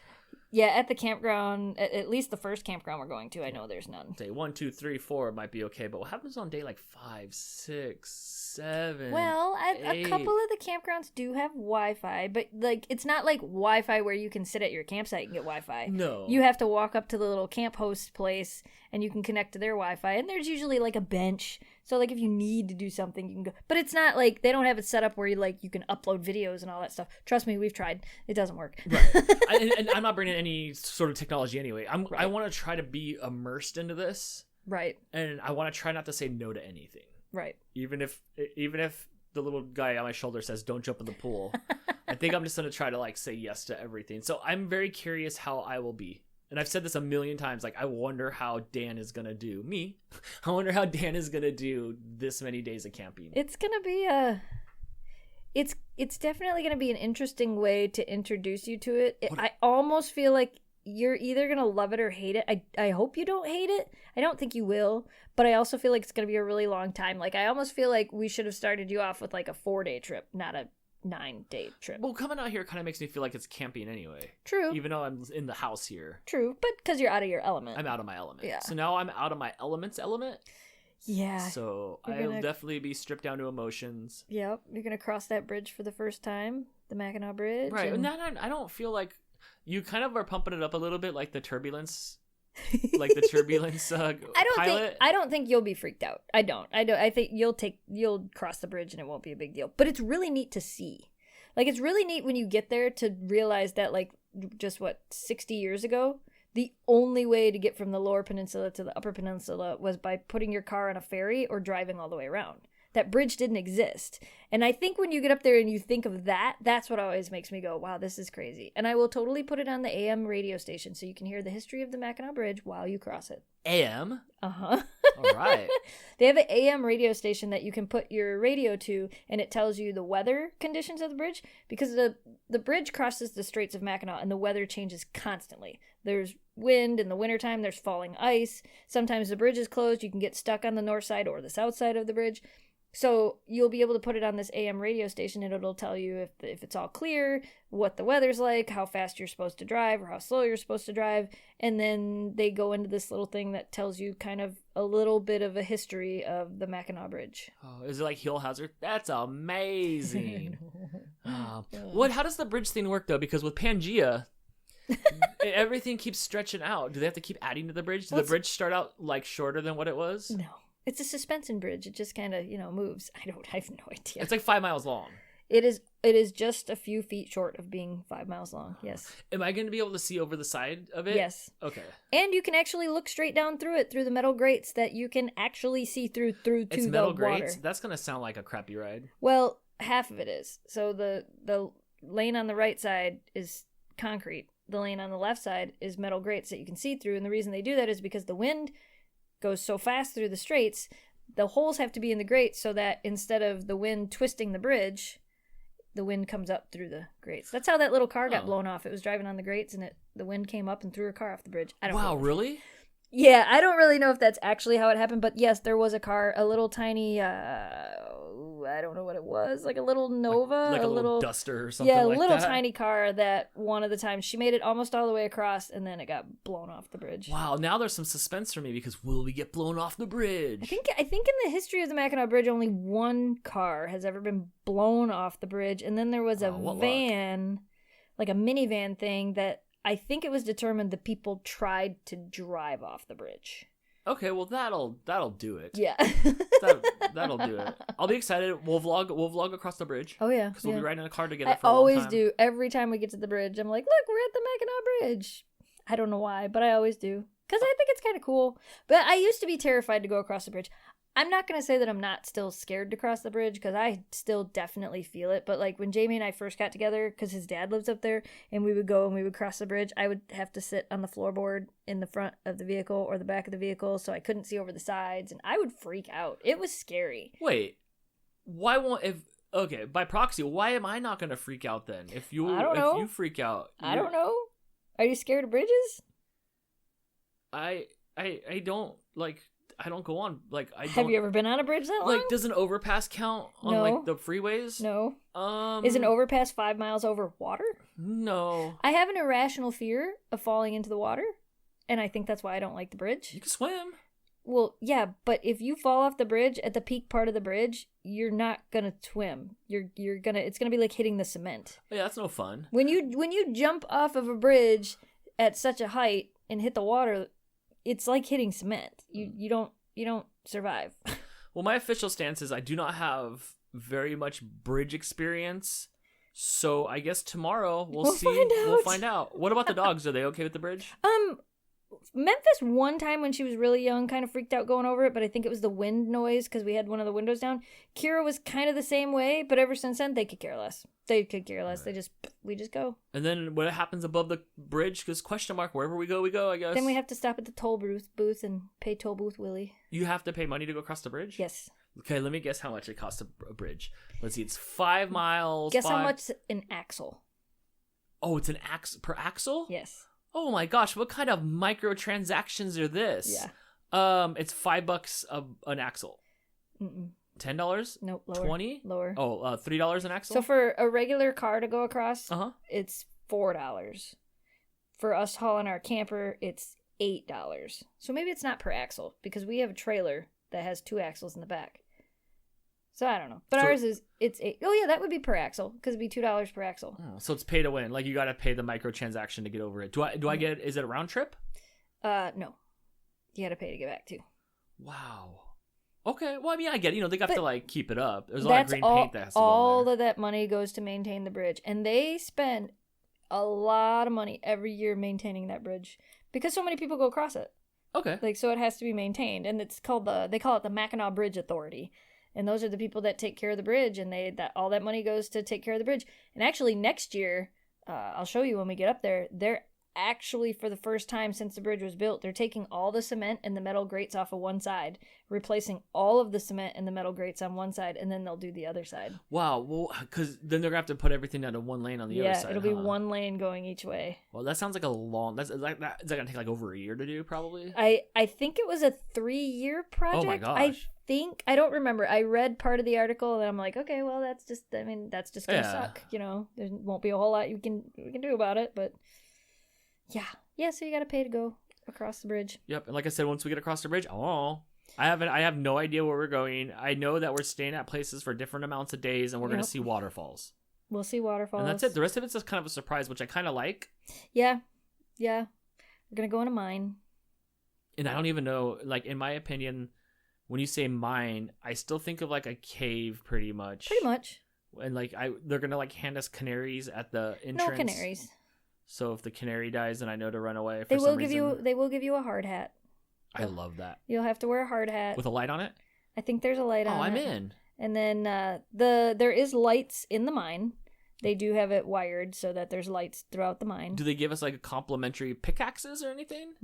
B: Yeah, at the campground, at least the first campground we're going to, I know there's none.
A: Day 1, 2, 3, 4 might be okay, but what happens on day like 5, 6, 7?
B: Well, a couple of the campgrounds do have Wi-Fi, but like it's not like Wi-Fi where you can sit at your campsite and get Wi-Fi.
A: No,
B: you have to walk up to the little camp host place and you can connect to their Wi-Fi, and there's usually like a bench. So like if you need to do something, you can go. But it's not like they don't have it set up where you can upload videos and all that stuff. Trust me, we've tried. It doesn't work.
A: Right. And I'm not bringing any sort of technology anyway. I want to try to be immersed into this.
B: Right.
A: And I want to try not to say no to anything.
B: Right.
A: Even if the little guy on my shoulder says don't jump in the pool, I think I'm just going to try to like say yes to everything. So I'm very curious how I will be. And I've said this a million times, like I wonder how Dan is going to do. I wonder how Dan is going to do this many days of camping.
B: It's going to be it's definitely going to be an interesting way to introduce you to it. I almost feel like you're either going to love it or hate it. I hope you don't hate it. I don't think you will, but I also feel like it's going to be a really long time. Like I almost feel like we should have started you off with like a 4-day trip, not a 9-day trip.
A: Well, coming out here kind of makes me feel like it's camping anyway.
B: True.
A: Even though I'm in the house here.
B: True, but because you're out of your element.
A: I'm out of my element.
B: Yeah.
A: So now I'm out of my element.
B: Yeah.
A: So I'll definitely be stripped down to emotions. Yep.
B: You're going to cross that bridge for the first time, the Mackinac Bridge.
A: Right. And... I don't feel like you kind of are pumping it up a little bit like the turbulence. Like the turbulence pilot.
B: I don't think you'll be freaked out. I don't. I think you'll cross the bridge and it won't be a big deal. But it's really neat to see. Like it's really neat when you get there to realize that like just 60 years ago, the only way to get from the lower peninsula to the upper peninsula was by putting your car on a ferry or driving all the way around. that bridge didn't exist. And I think when you get up there and you think of that, that's what always makes me go, wow, this is crazy. And I will totally put it on the AM radio station so you can hear the history of the Mackinac Bridge while you cross it.
A: AM?
B: Uh-huh.
A: All right.
B: They have an AM radio station that you can put your radio to, and it tells you the weather conditions of the bridge, because the bridge crosses the Straits of Mackinac, and the weather changes constantly. There's wind in the wintertime, there's falling ice. Sometimes the bridge is closed. You can get stuck on the north side or the south side of the bridge. So you'll be able to put it on this AM radio station, and it'll tell you if it's all clear, what the weather's like, how fast you're supposed to drive or how slow you're supposed to drive. And then they go into this little thing that tells you kind of a little bit of a history of the Mackinac Bridge.
A: Oh, is it like heel hazard? That's amazing. How does the bridge thing work, though? Because with Pangea, everything keeps stretching out. Do they have to keep adding to the bridge? Does the bridge start out like shorter than what it was?
B: No. It's a suspension bridge. It just kind of, moves. I have no idea.
A: It's like 5 miles long.
B: It is just a few feet short of being 5 miles long. Yes.
A: Am I going to be able to see over the side of it?
B: Yes.
A: Okay.
B: And you can actually look straight down through it, through the metal grates that you can actually see through to
A: it's
B: the
A: metal
B: water.
A: grates? That's going to sound like a crappy ride.
B: Well, half of it is. So the lane on the right side is concrete. The lane on the left side is metal grates that you can see through. And the reason they do that is because the wind goes so fast through the straits, the holes have to be in the grates so that instead of the wind twisting the bridge, the wind comes up through the grates. That's how that little car got blown off. It was driving on the grates, and the wind came up and threw her car off the bridge. I don't know.
A: Wow, really?
B: Yeah, I don't really know if that's actually how it happened, but yes, there was a car, a little tiny, I don't know what it was, like a little Nova.
A: Like a little Duster or something like that?
B: Yeah, a little tiny car that one of the times she made it almost all the way across, and then it got blown off the bridge.
A: Wow, now there's some suspense for me, because will we get blown off the bridge?
B: I think in the history of the Mackinac Bridge, only one car has ever been blown off the bridge, and then there was a van, like a minivan thing that I think it was determined the people tried to drive off the bridge.
A: Okay, well that'll do it.
B: Yeah,
A: that'll do it. I'll be excited. We'll vlog across the bridge.
B: Oh yeah,
A: because we'll be riding in a car together.
B: I
A: for a long
B: always
A: time.
B: do. Every time we get to the bridge, I'm like, look, we're at the Mackinac Bridge. I don't know why, but I always do because I think it's kind of cool. But I used to be terrified to go across the bridge. I'm not going to say that I'm not still scared to cross the bridge, because I still definitely feel it. But like when Jamie and I first got together, because his dad lives up there, and we would go and we would cross the bridge, I would have to sit on the floorboard in the front of the vehicle or the back of the vehicle, so I couldn't see over the sides, and I would freak out. It was scary.
A: Wait, why won't okay, by proxy, why am I not going to freak out then? If you freak out,
B: I don't know. Are you scared of bridges?
A: I don't like. I don't go on, like, I don't...
B: Have you ever been on a bridge that long?
A: Like, does an overpass count on, like, the freeways?
B: No. Is an overpass 5 miles over water?
A: No.
B: I have an irrational fear of falling into the water, and I think that's why I don't like the bridge.
A: You can swim.
B: Well, yeah, but if you fall off the bridge at the peak part of the bridge, you're not gonna swim. It's gonna be like hitting the cement.
A: Oh, yeah, that's no fun.
B: When you jump off of a bridge at such a height and hit the water, it's like hitting cement. You don't survive.
A: Well, my official stance is I do not have very much bridge experience. So I guess tomorrow we'll see. We'll find out. What about the dogs? Are they okay with the bridge?
B: Memphis one time when she was really young kind of freaked out going over it, but I think it was the wind noise because we had one of the windows down. Kira was kind of the same way, but ever since then they could care less. They could care less. Right. We just go.
A: And then what happens above the bridge? Because question mark, wherever we go, I guess.
B: Then we have to stop at the toll booth and pay toll booth Willie.
A: You have to pay money to go across the bridge?
B: Yes.
A: Okay, let me guess how much it costs a bridge. Let's see, it's 5 miles.
B: Guess how much an axle?
A: Oh, it's an per axle?
B: Yes.
A: Oh my gosh, what kind of microtransactions are this?
B: Yeah.
A: It's $5 an axle.
B: Mm-mm.
A: $10?
B: Nope, lower.
A: $20?
B: Lower.
A: Oh, $3 an axle?
B: So for a regular car to go across,
A: it's
B: $4. For us hauling our camper, it's $8. So maybe it's not per axle, because we have a trailer that has 2 axles in the back. So I don't know. But ours it's $8. Oh yeah, that would be per axle, because it'd be $2 per axle.
A: Oh, so it's pay to win. Like you got to pay the microtransaction to get over it. Do I get? Is it a round trip?
B: No. You got to pay to get back too.
A: Wow. Okay. Well, I mean, I get it. They have to like keep it up. There's a lot of green paint that has to go on there.
B: All of that money goes to maintain the bridge, and they spend a lot of money every year maintaining that bridge because so many people go across it.
A: Okay.
B: Like so, it has to be maintained, and it's called they call it the Mackinac Bridge Authority. And those are the people that take care of the bridge, and all that money goes to take care of the bridge. And actually next year, I'll show you when we get up there, they're actually, for the first time since the bridge was built, they're taking all the cement and the metal grates off of one side, replacing all of the cement and the metal grates on one side, and then they'll do the other side.
A: Wow. Well, because then they're going to have to put everything down to one lane on the other side.
B: Yeah, it'll be one lane going each way.
A: Well, that sounds like a long... Is that going to take like over a year to do, probably?
B: I think it was a 3-year project.
A: Oh my gosh.
B: I don't remember. I read part of the article and I'm like, okay, well, that's just going to suck. You know, there won't be a whole lot we can do about it, but yeah, so you got to pay to go across the bridge.
A: Yep. And like I said, once we get across the bridge, I have no idea where we're going. I know that we're staying at places for different amounts of days, and we're going to see waterfalls.
B: We'll see waterfalls.
A: And that's it. The rest of it's just kind of a surprise, which I kind of like.
B: Yeah. We're going to go in a mine.
A: And I don't even know, like, in my opinion, when you say mine, I still think of like a cave pretty much.
B: Pretty much.
A: And like they're going to like hand us canaries at the entrance.
B: No canaries.
A: So if the canary dies, then I know to run away.
B: They will give you a hard hat.
A: I love that.
B: You'll have to wear a hard hat
A: with a light on it.
B: I think there's a light on it.
A: Oh, I'm in.
B: And then there is lights in the mine. They do have it wired so that there's lights throughout the mine.
A: Do they give us like a complimentary pickaxes or anything?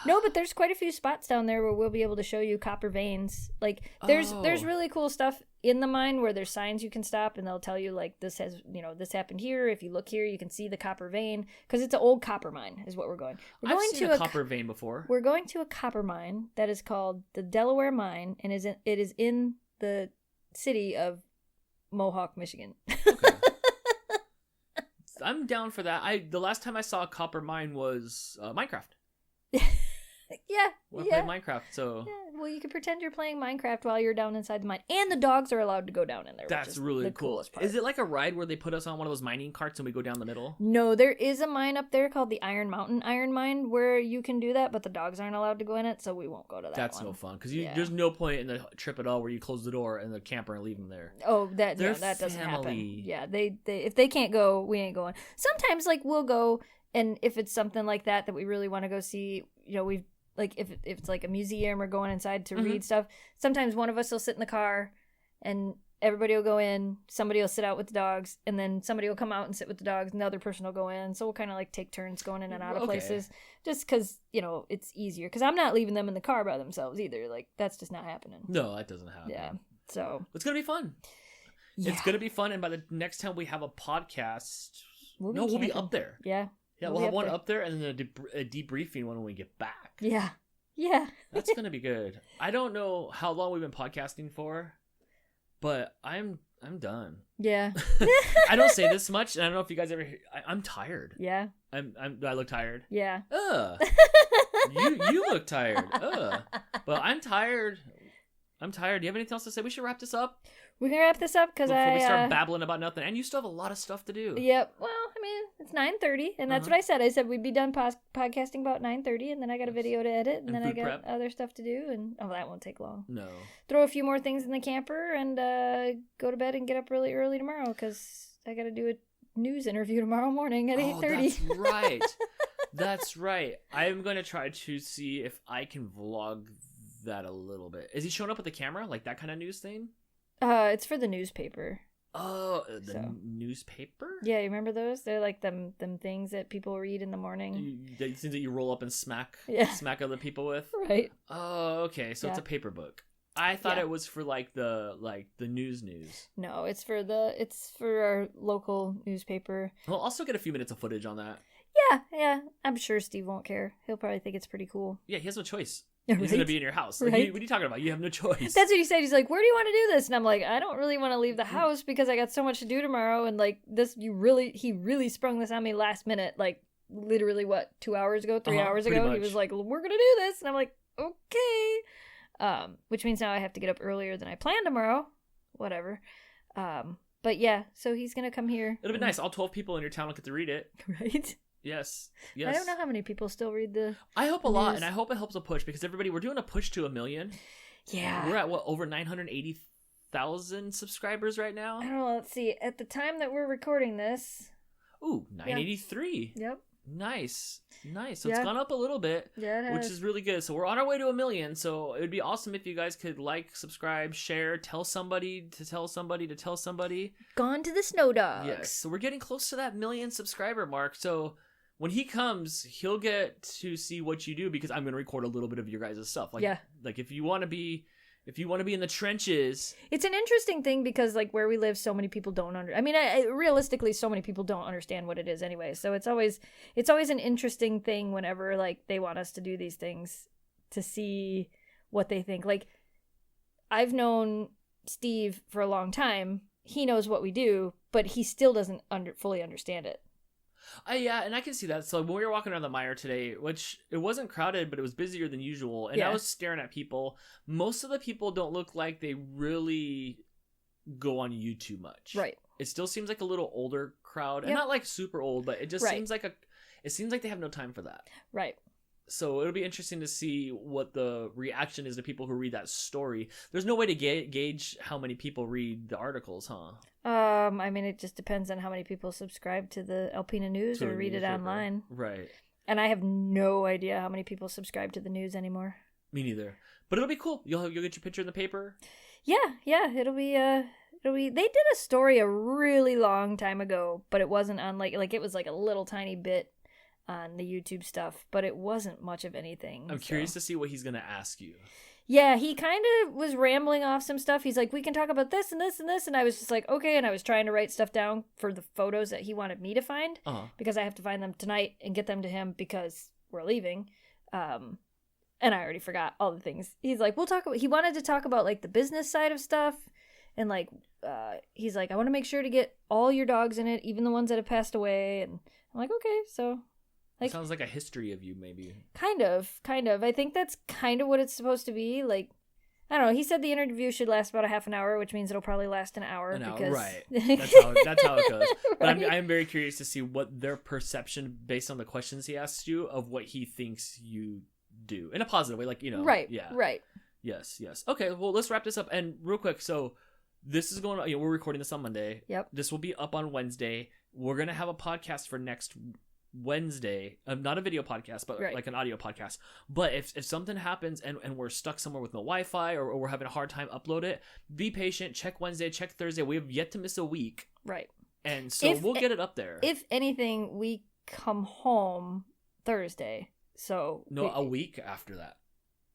B: No, but there's quite a few spots down there where we'll be able to show you copper veins. Like there's really cool stuff in the mine where there's signs you can stop and they'll tell you like this happened here. If you look here, you can see the copper vein because it's an old copper mine is what we're going.
A: I've seen a copper vein before.
B: We're going to a copper mine that is called the Delaware Mine and it is in the city of Mohawk, Michigan. Okay.
A: I'm down for that. The last time I saw a copper mine was Minecraft.
B: Yeah.
A: I played Minecraft, so...
B: Yeah, well, you can pretend you're playing Minecraft while you're down inside the mine. And the dogs are allowed to go down in there,
A: That's really
B: the
A: cool.
B: Coolest part.
A: Is it like a ride where they put us on one of those mining carts and we go down the middle?
B: No, there is a mine up there called the Iron Mountain Iron Mine where you can do that, but the dogs aren't allowed to go in it, so we won't go to that
A: That's
B: one.
A: no fun, because there's no point in the trip at all where you close the door and the camper and leave them there.
B: Oh, that doesn't happen. Yeah, they if they can't go, we ain't going. Sometimes, like, we'll go, and if it's something like that we really want to go see, we've like if it's like a museum or going inside to read stuff, sometimes one of us will sit in the car and everybody will go in, somebody will sit out with the dogs, and then somebody will come out and sit with the dogs, and the other person will go in. So we'll kind of like take turns going in and out of places just because, it's easier. Because I'm not leaving them in the car by themselves either. Like, that's just not happening.
A: No, that doesn't happen.
B: Yeah, so.
A: It's going to be fun. Yeah. It's going to be fun, and by the next time we have a podcast, we'll be up there.
B: Yeah.
A: Yeah, we'll have one up there and then a debriefing one when we get back.
B: Yeah.
A: That's going to be good. I don't know how long we've been podcasting for, but I'm done.
B: Yeah.
A: I don't say this much, and I don't know if you guys ever hear, I'm tired.
B: Yeah.
A: Do I look tired?
B: Yeah.
A: You look tired. But I'm tired. Do you have anything else to say? We should wrap this up.
B: We can wrap this up because
A: before we start babbling about nothing, and you still have a lot of stuff to do.
B: Yep. Well, I mean, it's 9:30, and that's what I said. I said we'd be done podcasting about 9:30, and then I got a video to edit, and then I got
A: prep.
B: Other stuff to do, and that won't take long.
A: No.
B: Throw a few more things in the camper, and go to bed and get up really early tomorrow because I got to do a news interview tomorrow morning at 8:30.
A: That's right. That's right. I'm going to try to see if I can vlog that a little bit. Is he showing up with the camera, like that kind of news thing?
B: It's for the newspaper.
A: Oh, newspaper?
B: Yeah, you remember those? They're like them things that people read in the morning.
A: The things that you roll up and smack other people with?
B: Right.
A: Oh, okay. So it's a paper book. I thought it was for like the news.
B: No, it's for our local newspaper.
A: We'll also get a few minutes of footage on that.
B: Yeah. I'm sure Steve won't care. He'll probably think it's pretty cool.
A: Yeah, he has no choice.
B: Right?
A: He's going to be in your house. Like,
B: right?
A: What are you talking about? You have no choice.
B: That's what he said. He's like, where do you want to do this? And I'm like, I don't really want to leave the house because I got so much to do tomorrow. And like he really sprung this on me last minute. Like literally 2 hours ago, 3 hours ago. Much. He was like, we're going to do this. And I'm like, okay. Which means now I have to get up earlier than I planned tomorrow. Whatever. But yeah, so he's going to come here.
A: It'll be nice. All 12 people in your town will get to read it.
B: Right?
A: Yes.
B: I don't know how many people still read the
A: I hope a lot, and I hope it helps a push, because we're doing a push to 1 million.
B: Yeah.
A: We're at, over 980,000 subscribers right now?
B: I don't know. Let's see. At the time that we're recording this...
A: Ooh, 983.
B: Yep.
A: Nice. So it's gone up a little bit, which is really good. So we're on our way to 1 million. So it would be awesome if you guys could like, subscribe, share, tell somebody to tell somebody to tell somebody.
B: Gone to the Snow Dogs.
A: Yes. So we're getting close to that 1 million subscriber mark. So when he comes, he'll get to see what you do because I'm going to record a little bit of your guys' stuff. Like if you want to be in the trenches.
B: It's an interesting thing because like where we live, so many people don't realistically, so many people don't understand what it is anyway. So it's always an interesting thing whenever like they want us to do these things to see what they think. Like I've known Steve for a long time. He knows what we do, but he still doesn't fully understand it.
A: Yeah, and I can see that. So when we were walking around the mire today, which it wasn't crowded, but it was busier than usual, and I was staring at people. Most of the people don't look like they really go on YouTube much.
B: Right.
A: It still seems like a little older crowd, and not like super old, but it just seems like they have no time for that. Right. So it'll be interesting to see what the reaction is to people who read that story. There's no way to gauge how many people read the articles, huh?
B: I mean, it just depends on how many people subscribe to the Alpena News or read it online.
A: Right. And
B: I have no idea how many people subscribe to the news anymore.
A: Me neither. But it'll be cool. You'll get your picture in the paper.
B: Yeah. It'll be. They did a story a really long time ago, but it wasn't on like it was like a little tiny bit on the YouTube stuff, but it wasn't much of anything.
A: I'm curious to see what he's gonna ask you.
B: Yeah, he kind of was rambling off some stuff. He's like, we can talk about this and this and this. And I was just like, okay. And I was trying to write stuff down for the photos that he wanted me to find because I have to find them tonight and get them to him because we're leaving. And I already forgot all the things. He's like, he wanted to talk about like the business side of stuff. And like, he's like, I want to make sure to get all your dogs in it, even the ones that have passed away. And I'm like, okay, so.
A: Like, sounds like a history of you, maybe.
B: Kind of. I think that's kind of what it's supposed to be. Like, I don't know. He said the interview should last about a half an hour, which means it'll probably last an hour.
A: Right. That's how it goes. But I'm very curious to see what their perception, based on the questions he asks you, of what he thinks you do in a positive way. Like,
B: Right.
A: Yeah.
B: Right.
A: Yes. Okay. Well, let's wrap this up. And real quick, so this is going on. We're recording this on Monday.
B: Yep.
A: This will be up on Wednesday. We're gonna have a podcast for next Wednesday, not a video podcast, but like an audio podcast. But if something happens and we're stuck somewhere with no Wi-Fi or we're having a hard time upload it, be patient. Check Wednesday, check Thursday. We have yet to miss a week.
B: Right.
A: And so we'll get it up there.
B: If anything, we come home Thursday. So
A: a week after that.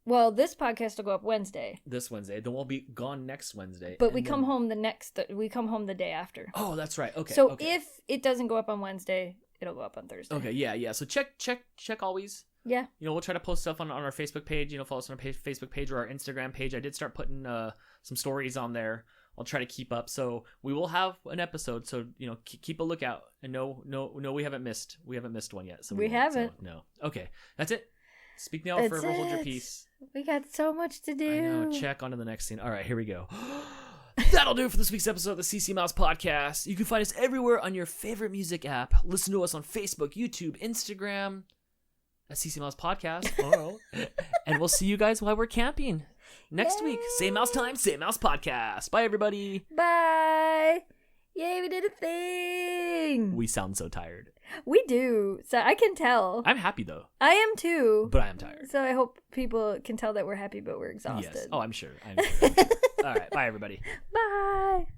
B: Well, this podcast will go up Wednesday.
A: This Wednesday. Then we'll be gone next Wednesday.
B: But we come home we come home the day after.
A: Oh, that's right. Okay.
B: So if it doesn't go up on Wednesday, it'll go up on Thursday.
A: Okay, yeah. So check always.
B: Yeah.
A: We'll try to post stuff on our Facebook page. Follow us on our Facebook page or our Instagram page. I did start putting some stories on there. I'll try to keep up. So we will have an episode. So keep a lookout. And no, we haven't missed one yet. So
B: we haven't.
A: So, no. Okay, that's it. Speak now, forever hold your peace.
B: We got so much to do.
A: I know. Check on to the next scene. All right, here we go. That'll do it for this week's episode of the CC Mouse Podcast. You can find us everywhere on your favorite music app. Listen to us on Facebook, YouTube, Instagram, at CC Mouse Podcast. And we'll see you guys while we're camping next week. Same mouse time, same mouse podcast. Bye, everybody.
B: Bye. Yay, we did a thing.
A: We sound so tired.
B: We do. So I can tell.
A: I'm happy, though.
B: I am, too.
A: But I am tired.
B: So I hope people can tell that we're happy, but we're exhausted.
A: Yes. Oh, I'm sure. All right. Bye, everybody.
B: Bye.